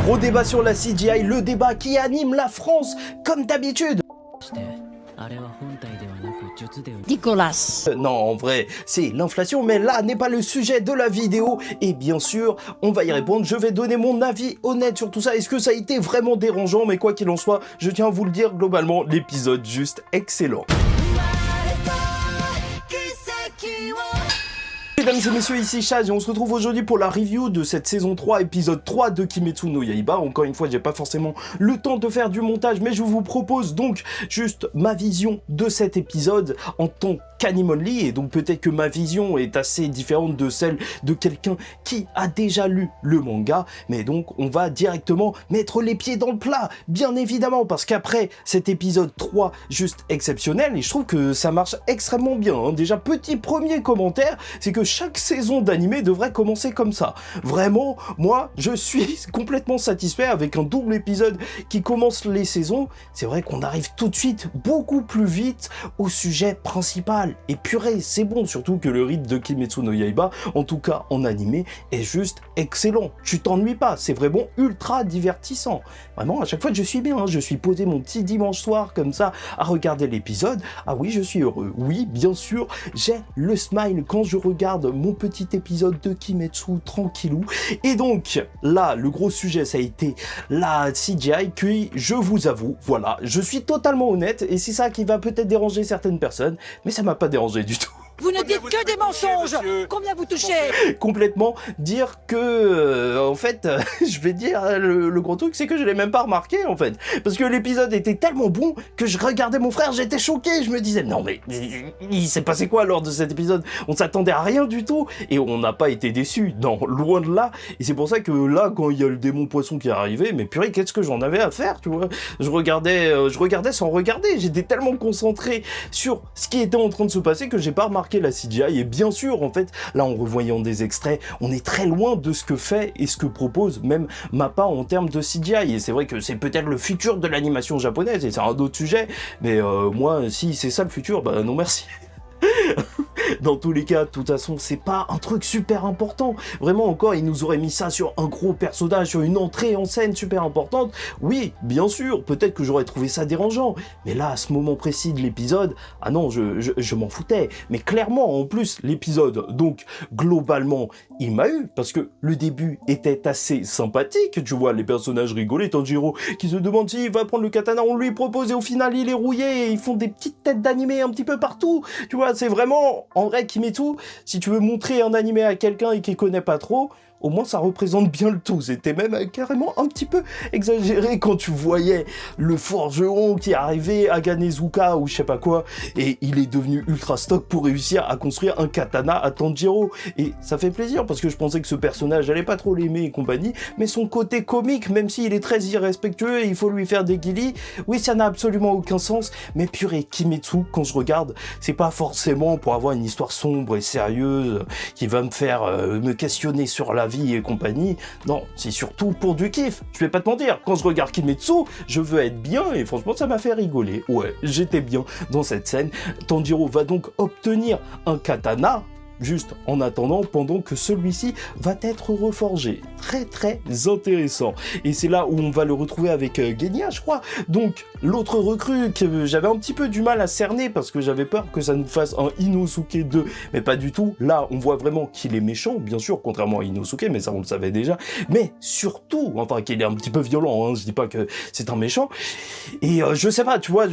Gros débat sur la CGI, le débat qui anime la France, comme d'habitude. Nicolas. Non, en vrai, c'est l'inflation, mais là n'est pas le sujet de la vidéo. Et bien sûr, on va y répondre. Je vais donner mon avis honnête sur tout ça. Est-ce que ça a été vraiment dérangeant? Mais quoi qu'il en soit, je tiens à vous le dire, globalement, l'épisode juste excellent. Mesdames et messieurs, ici Chaz et on se retrouve aujourd'hui pour la review de cette saison 3, épisode 3 de Kimetsu no Yaiba. Encore une fois, j'ai pas forcément le temps de faire du montage, mais je vous propose donc juste ma vision de cet épisode en tant qu'anime only, et donc peut-être que ma vision est assez différente de celle de quelqu'un qui a déjà lu le manga, mais donc on va directement mettre les pieds dans le plat, bien évidemment, parce qu'après cet épisode 3 juste exceptionnel, et je trouve que ça marche extrêmement bien, hein. Déjà, petit premier commentaire, c'est que chaque saison d'animé devrait commencer comme ça. Vraiment, moi, je suis complètement satisfait avec un double épisode qui commence les saisons. C'est vrai qu'on arrive tout de suite beaucoup plus vite au sujet principal. Et purée, c'est bon, surtout que le rythme de Kimetsu no Yaiba, en tout cas en animé, est juste excellent. Tu t'ennuies pas, c'est vraiment ultra divertissant. Vraiment, à chaque fois, je suis bien, hein. Je suis posé mon petit dimanche soir comme ça à regarder l'épisode. Ah oui, je suis heureux. Oui, bien sûr, j'ai le smile quand je regarde mon petit épisode de Kimetsu tranquillou. Et donc, là, le gros sujet, ça a été la CGI, qui, je vous avoue, voilà, je suis totalement honnête, et c'est ça qui va peut-être déranger certaines personnes, mais ça m'a pas dérangé du tout. Vous ne dites que des mensonges. Combien vous touchez? Complètement dire que en fait je vais dire le gros truc, c'est que je l'ai même pas remarqué en fait, parce que l'épisode était tellement bon que je regardais mon frère, j'étais choqué, je me disais non mais il s'est passé quoi lors de cet épisode? On s'attendait à rien du tout et on n'a pas été déçus, non, loin de là. Et c'est pour ça que là, quand il y a le démon poisson qui est arrivé, mais purée, qu'est-ce que j'en avais à faire, tu vois? Je regardais sans regarder, j'étais tellement concentré sur ce qui était en train de se passer que j'ai pas remarqué la CGI. Et bien sûr, en fait, là, en revoyant des extraits, on est très loin de ce que fait et ce que propose même MAPPA en termes de CGI. Et c'est vrai que c'est peut-être le futur de l'animation japonaise, et c'est un autre sujet, mais moi, si c'est ça le futur, bah non merci. Dans tous les cas, de toute façon, c'est pas un truc super important. Vraiment, encore, ils nous auraient mis ça sur un gros personnage, sur une entrée en scène super importante. Oui, bien sûr, peut-être que j'aurais trouvé ça dérangeant. Mais là, à ce moment précis de l'épisode, ah non, je m'en foutais. Mais clairement, en plus, l'épisode, donc, globalement, il m'a eu. Parce que le début était assez sympathique. Tu vois, les personnages rigolaient. Tanjiro qui se demande s'il va prendre le katana, on lui propose et au final, il est rouillé. Et ils font des petites têtes d'animé un petit peu partout. Tu vois, c'est vraiment... En vrai, Kimetsu, si tu veux montrer un animé à quelqu'un et qu'il connaît pas trop, au moins ça représente bien le tout. C'était même carrément un petit peu exagéré quand tu voyais le forgeron qui arrivait à Ganezuka ou je sais pas quoi, et il est devenu ultra stock pour réussir à construire un katana à Tanjiro. Et ça fait plaisir parce que je pensais que ce personnage, j'allais pas trop l'aimer et compagnie, mais son côté comique, même s'il est très irrespectueux et il faut lui faire des guillis, oui, ça n'a absolument aucun sens. Mais purée, Kimetsu, quand je regarde, c'est pas forcément pour avoir une histoire sombre et sérieuse qui va me faire me questionner sur la vie et compagnie. Non, c'est surtout pour du kiff. Je vais pas te mentir, quand je regarde Kimetsu, je veux être bien et franchement ça m'a fait rigoler. Ouais, j'étais bien dans cette scène. Tanjiro va donc obtenir un katana juste en attendant, pendant que celui-ci va être reforgé. Très très intéressant. Et c'est là où on va le retrouver avec Genya, je crois. Donc, l'autre recrue que j'avais un petit peu du mal à cerner parce que j'avais peur que ça nous fasse un Inosuke 2, mais pas du tout. Là, on voit vraiment qu'il est méchant, bien sûr, contrairement à Inosuke, mais ça on le savait déjà. Mais surtout, enfin qu'il est un petit peu violent, hein, je dis pas que c'est un méchant. Et je sais pas, tu vois,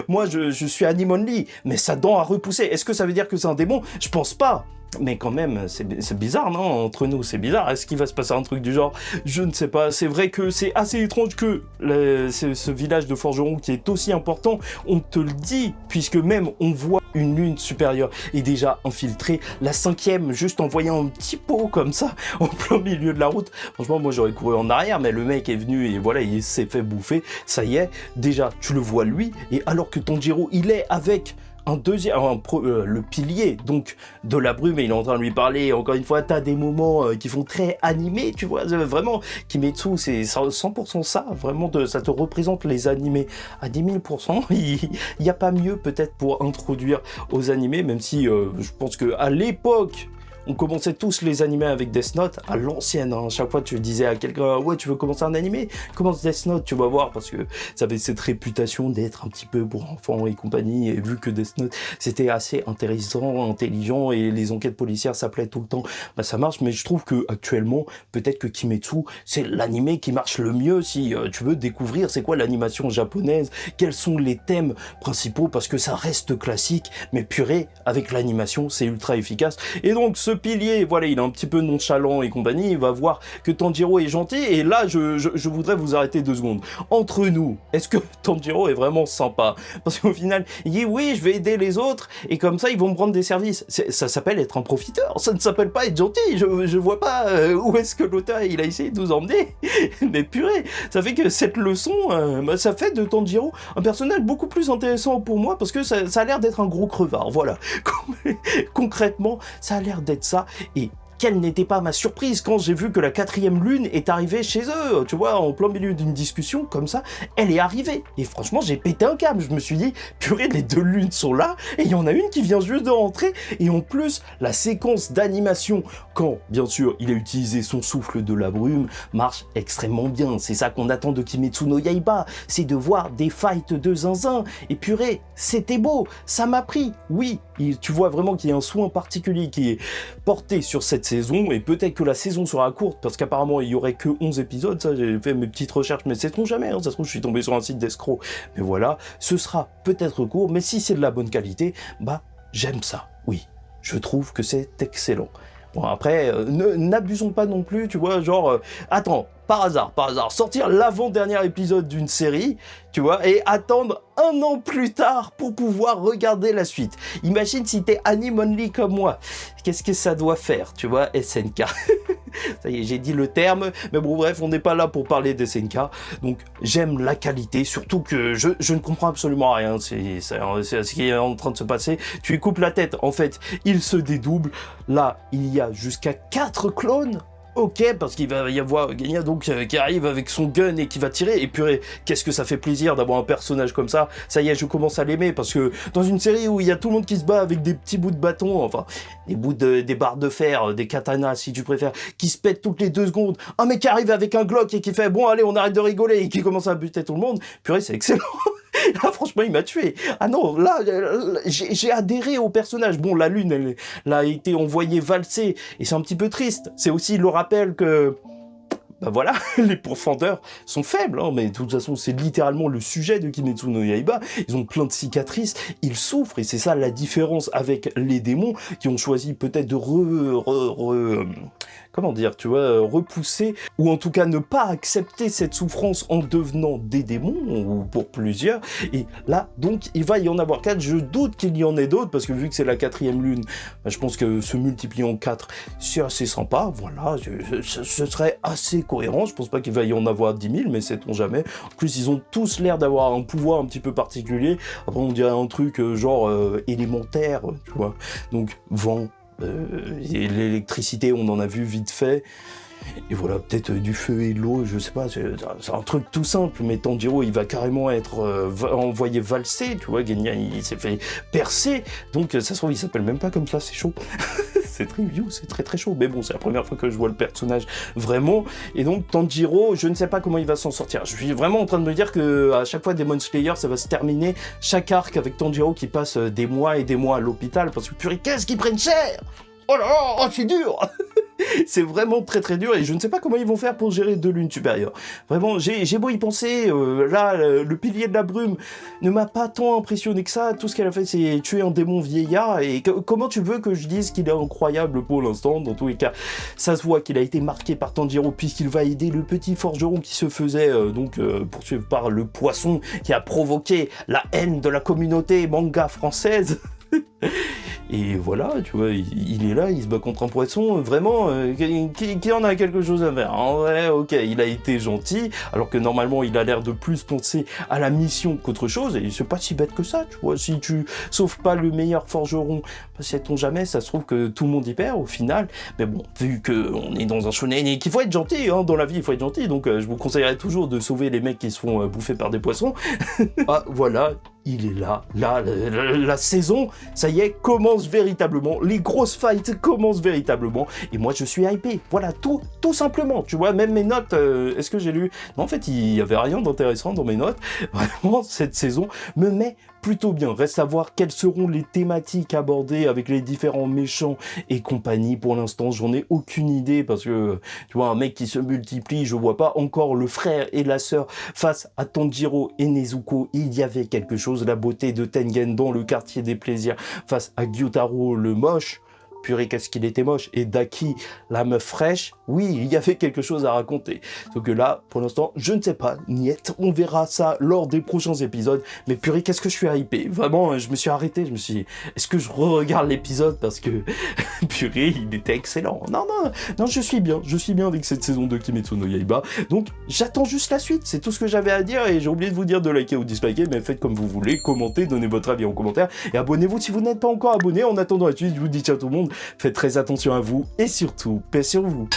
moi je suis anime only, mais sa dent a repoussé. Est-ce que ça veut dire que c'est un démon? Je pense pas. Mais quand même, c'est bizarre, non? Entre nous, c'est bizarre. Est-ce qu'il va se passer un truc du genre? Je ne sais pas. C'est vrai que c'est assez étrange que ce village de forgerons qui est aussi important, on te le dit, puisque même on voit une lune supérieure est déjà infiltrée. La 5e, juste en voyant un petit pot comme ça, en plein milieu de la route. Franchement, moi j'aurais couru en arrière, mais le mec est venu et voilà, il s'est fait bouffer. Ça y est, déjà, tu le vois lui, et alors que Tanjiro, il est avec un deuxième, le pilier donc de la brume, et il est en train de lui parler. Encore une fois, t'as des moments qui font très animés, tu vois, vraiment Kimetsu, c'est 100% ça, vraiment ça te représente les animés à 10 000%. Il y a pas mieux peut-être pour introduire aux animés, même si je pense que à l'époque on commençait tous les animés avec Death Note à l'ancienne. Hein. Chaque fois, tu disais à quelqu'un, ouais, tu veux commencer un animé, commence Death Note, tu vas voir, parce que ça avait cette réputation d'être un petit peu pour enfants et compagnie. Et vu que Death Note, c'était assez intéressant, intelligent, et les enquêtes policières s'appelaient tout le temps, bah ça marche. Mais je trouve que actuellement, peut-être que Kimetsu, c'est l'animé qui marche le mieux si tu veux découvrir c'est quoi l'animation japonaise, quels sont les thèmes principaux, parce que ça reste classique, mais purée, avec l'animation, c'est ultra efficace. Et donc ce pilier, voilà, il est un petit peu nonchalant et compagnie, il va voir que Tanjiro est gentil, et là je voudrais vous arrêter 2 secondes. Entre nous, est-ce que Tanjiro est vraiment sympa? Parce qu'au final, il dit oui, je vais aider les autres, et comme ça ils vont me rendre des services. Ça s'appelle être un profiteur, ça ne s'appelle pas être gentil. Je vois pas où est-ce que l'auteur il a essayé de nous emmener. Mais purée, ça fait que cette leçon, ça fait de Tanjiro un personnage beaucoup plus intéressant pour moi, parce que ça a l'air d'être un gros crevard, voilà. Concrètement, ça a l'air d'être ça, et quelle n'était pas ma surprise quand j'ai vu que la 4e lune est arrivée chez eux, tu vois, en plein milieu d'une discussion, comme ça, elle est arrivée. Et franchement, j'ai pété un câble, je me suis dit, purée, les 2 lunes sont là, et il y en a une qui vient juste de rentrer, et en plus, la séquence d'animation, quand, bien sûr, il a utilisé son souffle de la brume, marche extrêmement bien. C'est ça qu'on attend de Kimetsu no Yaiba, c'est de voir des fights de zinzin, et purée, c'était beau, ça m'a pris, oui, tu vois vraiment qu'il y a un soin particulier qui est porté sur cette saison, et peut-être que la saison sera courte, parce qu'apparemment il y aurait que 11 épisodes, ça j'ai fait mes petites recherches, mais sait-on jamais, hein, ça se trouve je suis tombé sur un site d'escroc, mais voilà, ce sera peut-être court, mais si c'est de la bonne qualité, bah j'aime ça, oui, je trouve que c'est excellent. Bon après, n'abusons pas non plus, tu vois, genre, attends, par hasard, sortir l'avant-dernier épisode d'une série, tu vois, et attendre 1 an plus tard pour pouvoir regarder la suite. Imagine si t'es anime only comme moi, qu'est-ce que ça doit faire, tu vois, SNK. Ça y est, j'ai dit le terme, mais bon bref, on n'est pas là pour parler d'SNK, donc j'aime la qualité, surtout que je ne comprends absolument rien, c'est ce qui est en train de se passer, tu lui coupes la tête, en fait, il se dédouble, là, il y a jusqu'à 4 clones. Ok, parce qu'il va y avoir Genya donc qui arrive avec son gun et qui va tirer, et purée, qu'est-ce que ça fait plaisir d'avoir un personnage comme ça. Ça y est, je commence à l'aimer, parce que dans une série où il y a tout le monde qui se bat avec des petits bouts de bâton, enfin des barres de fer, des katanas si tu préfères, qui se pètent toutes les 2 secondes, un mec qui arrive avec un Glock et qui fait bon allez on arrête de rigoler, et qui commence à buter tout le monde, purée c'est excellent. Là, franchement, il m'a tué. Ah non, là, j'ai adhéré au personnage. Bon, la lune, elle a été envoyée valser, et c'est un petit peu triste. C'est aussi le rappel que, bah voilà, les pourfendeurs sont faibles, hein, mais de toute façon, c'est littéralement le sujet de Kimetsu no Yaiba. Ils ont plein de cicatrices, ils souffrent, et c'est ça la différence avec les démons, qui ont choisi peut-être de comment dire, tu vois, repousser, ou en tout cas ne pas accepter cette souffrance en devenant des démons, ou pour plusieurs, et là, donc, il va y en avoir 4, je doute qu'il y en ait d'autres, parce que vu que c'est la 4e lune, bah, je pense que se multiplier en 4, c'est assez sympa, voilà, ce serait assez cohérent, je pense pas qu'il va y en avoir 10 000, mais sait-on jamais. En plus, ils ont tous l'air d'avoir un pouvoir un petit peu particulier, après on dirait un truc genre élémentaire, tu vois, donc vent, l'électricité, on en a vu vite fait, et voilà, peut-être du feu et de l'eau, je sais pas, c'est un truc tout simple, mais Tanjiro, il va carrément être envoyé valser, tu vois, Genya, il s'est fait percer, donc ça se trouve, il s'appelle même pas comme ça, c'est chaud. C'est review, c'est très très chaud, mais bon, c'est la première fois que je vois le personnage vraiment, et donc Tanjiro, je ne sais pas comment il va s'en sortir. Je suis vraiment en train de me dire que à chaque fois Demon Slayer, ça va se terminer chaque arc avec Tanjiro qui passe des mois et des mois à l'hôpital, parce que purée, qu'est-ce qu'ils prennent cher! Oh là là, oh, c'est dur. C'est vraiment très très dur, et je ne sais pas comment ils vont faire pour gérer 2 lunes supérieures. Vraiment, j'ai beau y penser, là, le pilier de la brume ne m'a pas tant impressionné que ça. Tout ce qu'elle a fait, c'est tuer un démon vieillard, et comment tu veux que je dise qu'il est incroyable pour l'instant? Dans tous les cas, ça se voit qu'il a été marqué par Tanjiro, puisqu'il va aider le petit forgeron qui se faisait poursuivre par le poisson, qui a provoqué la haine de la communauté manga française. Et voilà, tu vois, il est là, il se bat contre un poisson, vraiment, qui en a quelque chose à faire. En vrai, ok, il a été gentil, alors que normalement, il a l'air de plus penser à la mission qu'autre chose, et c'est pas si bête que ça, tu vois. Si tu sauves pas le meilleur forgeron, bah, sait-on jamais, ça se trouve que tout le monde y perd, au final. Mais bon, vu qu'on est dans un shonen et qu'il faut être gentil, hein, dans la vie, il faut être gentil, donc je vous conseillerais toujours de sauver les mecs qui se font bouffer par des poissons. Ah, voilà. il est là. Là, la saison, ça y est, commence véritablement. Les grosses fights commencent véritablement. Et moi, je suis hypé. Voilà, tout simplement. Tu vois, même mes notes, est-ce que j'ai lu? Non, en fait, il y avait rien d'intéressant dans mes notes. Vraiment, cette saison me met plutôt bien. Reste à voir quelles seront les thématiques abordées avec les différents méchants et compagnie. Pour l'instant, j'en ai aucune idée parce que, tu vois, un mec qui se multiplie, je vois pas encore le frère et la sœur face à Tanjiro et Nezuko. Il y avait quelque chose, la beauté de Tengen dans le quartier des plaisirs face à Gyutaro le moche. Purée, qu'est-ce qu'il était moche. Et Daki, la meuf fraîche, oui, il y avait quelque chose à raconter. Sauf que là, pour l'instant, je ne sais pas, niet. On verra ça lors des prochains épisodes. Mais purée, qu'est-ce que je suis hypé. Vraiment, je me suis arrêté, je me suis dit, est-ce que je re-regarde l'épisode parce que, purée, il était excellent. Non, je suis bien avec cette saison de Kimetsu no Yaiba. Donc, j'attends juste la suite. C'est tout ce que j'avais à dire et j'ai oublié de vous dire de liker ou disliker, mais faites comme vous voulez, commentez, donnez votre avis en commentaire et abonnez-vous si vous n'êtes pas encore abonné. En attendant la suite, je vous dis ciao tout le monde. Faites très attention à vous et surtout, paix sur vous.